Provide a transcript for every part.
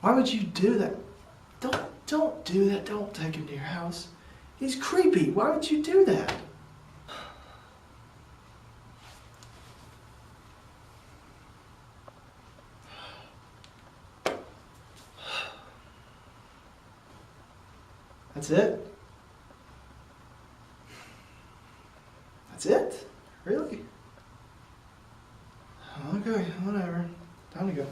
Why would you do that? Don't do that. Don't take him to your house. He's creepy. Why would you do that? That's it? That's it? Really? Okay, whatever. Time to go.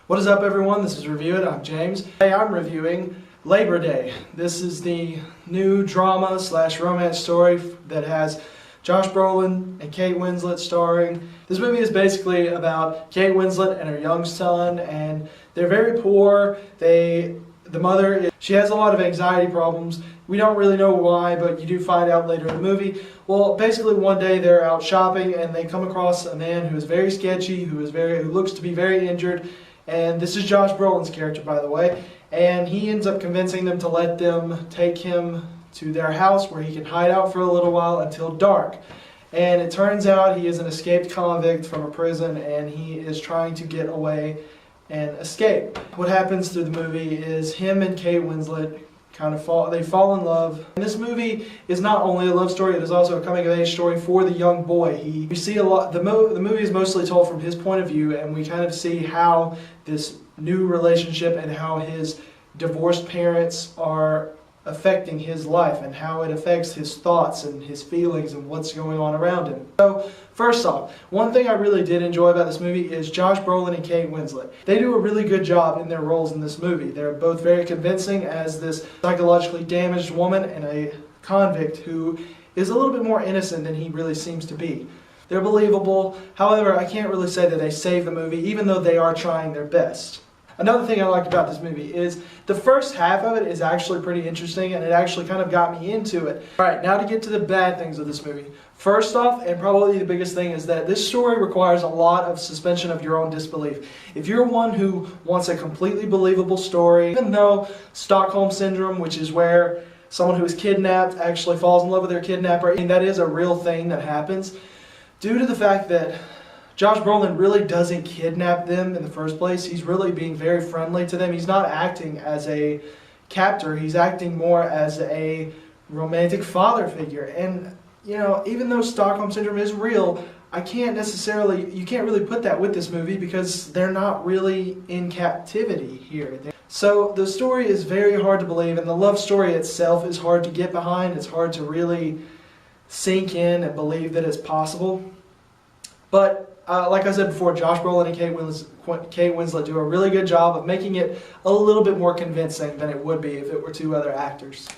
What is up, everyone? This is Review It. I'm James. Today I'm reviewing Labor Day. This is the new drama / romance story that has Josh Brolin and Kate Winslet starring. This movie is basically about Kate Winslet and her young son, and they're very poor. The mother, she has a lot of anxiety problems. We don't really know why, but you do find out later in the movie. Well, basically one day they're out shopping and they come across a man who is very sketchy, who looks to be very injured. And this is Josh Brolin's character, by the way. And he ends up convincing them to let them take him to their house where he can hide out for a little while until dark. And it turns out he is an escaped convict from a prison, and he is trying to get away and escape. What happens through the movie is him and Kate Winslet fall in love. And this movie is not only a love story, it is also a coming of age story for the young boy. We see a lot, the movie is mostly told from his point of view, and we kind of see how this new relationship and how his divorced parents are affecting his life and how it affects his thoughts and his feelings and what's going on around him. So first off, one thing I really did enjoy about this movie is Josh Brolin and Kate Winslet. They do a really good job in their roles in this movie. They're both very convincing as this psychologically damaged woman and a convict who is a little bit more innocent than he really seems to be. They're believable. However, I can't really say that they save the movie, even though they are trying their best. Another thing I liked about this movie is the first half of it is actually pretty interesting, and it actually kind of got me into it. Alright, now to get to the bad things of this movie. First off, and probably the biggest thing, is that this story requires a lot of suspension of your own disbelief. If you're one who wants a completely believable story, even though Stockholm Syndrome, which is where someone who is kidnapped actually falls in love with their kidnapper, and that is a real thing that happens, due to the fact that Josh Brolin really doesn't kidnap them in the first place. He's really being very friendly to them. He's not acting as a captor. He's acting more as a romantic father figure. And, you know, even though Stockholm Syndrome is real, you can't really put that with this movie because they're not really in captivity here. So the story is very hard to believe, and the love story itself is hard to get behind. It's hard to really sink in and believe that it's possible. But like I said before, Josh Brolin and Kate Winslet do a really good job of making it a little bit more convincing than it would be if it were two other actors.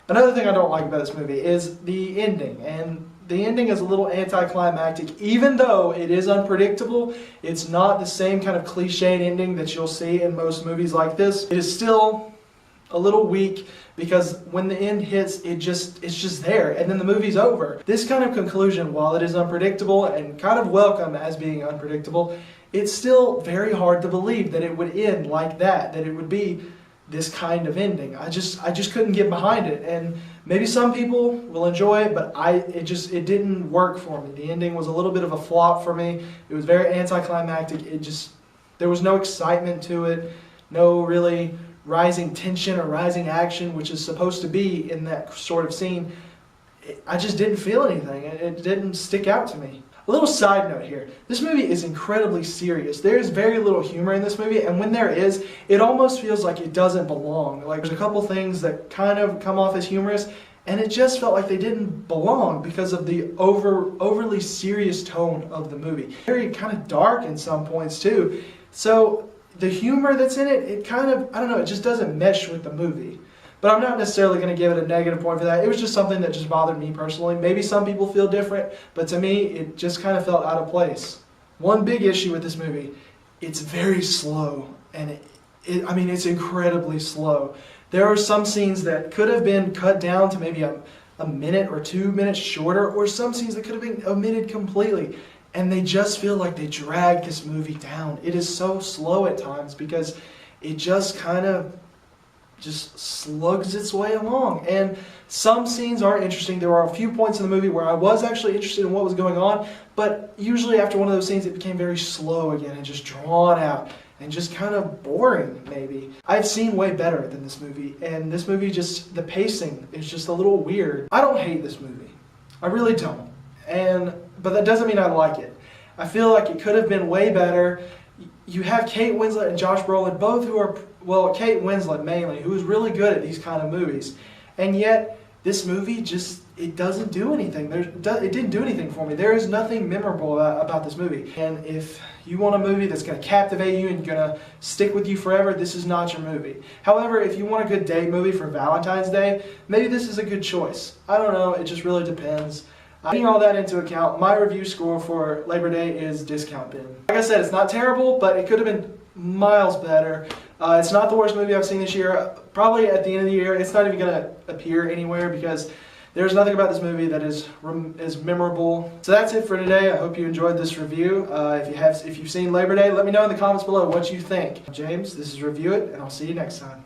Another thing I don't like about this movie is the ending. And the ending is a little anticlimactic. Even though it is unpredictable, it's not the same kind of cliched ending that you'll see in most movies like this. It is still a little weak because when the end hits, it's just there, and then the movie's over. This kind of conclusion, while it is unpredictable and kind of welcome as being unpredictable, it's still very hard to believe that it would end like that it would be this kind of ending. I just couldn't get behind it, and maybe some people will enjoy it, but it didn't work for me. The ending was a little bit of a flop for me. It was very anticlimactic. There was no excitement to it, no really rising tension or rising action, which is supposed to be in that sort of scene. I just didn't feel anything. It didn't stick out to me. A little side note here. This movie is incredibly serious. There's very little humor in this movie, and when there is, it almost feels like it doesn't belong. Like, there's a couple things that kind of come off as humorous, and it just felt like they didn't belong because of the overly serious tone of the movie. Very kind of dark in some points too. So the humor that's in it, it kind of, I don't know, it just doesn't mesh with the movie. But I'm not necessarily going to give it a negative point for that. It was just something that just bothered me personally. Maybe some people feel different, but to me, it just kind of felt out of place. One big issue with this movie, it's very slow, and it's incredibly slow. There are some scenes that could have been cut down to maybe a minute or 2 minutes shorter, or some scenes that could have been omitted completely. And they just feel like they drag this movie down. It is so slow at times because it just kind of just slugs its way along. And some scenes are interesting. There are a few points in the movie where I was actually interested in what was going on, but usually after one of those scenes it became very slow again and just drawn out and just kind of boring, maybe. I've seen way better than this movie, and this movie just, the pacing is just a little weird. I don't hate this movie. I really don't. But that doesn't mean I like it. I feel like it could have been way better. You have Kate Winslet and Josh Brolin, both who are, well, Kate Winslet mainly, who is really good at these kind of movies. And yet, this movie just, it doesn't do anything. It didn't do anything for me. There is nothing memorable about this movie. And if you want a movie that's going to captivate you and going to stick with you forever, this is not your movie. However, if you want a good date movie for Valentine's Day, maybe this is a good choice. I don't know. It just really depends. Taking all that into account, my review score for Labor Day is discount bin. Like I said, it's not terrible, but it could have been miles better. It's not the worst movie I've seen this year. Probably at the end of the year, it's not even going to appear anywhere because there's nothing about this movie that is memorable. So that's it for today. I hope you enjoyed this review. If you've seen Labor Day, let me know in the comments below what you think. I'm James, this is Review It, and I'll see you next time.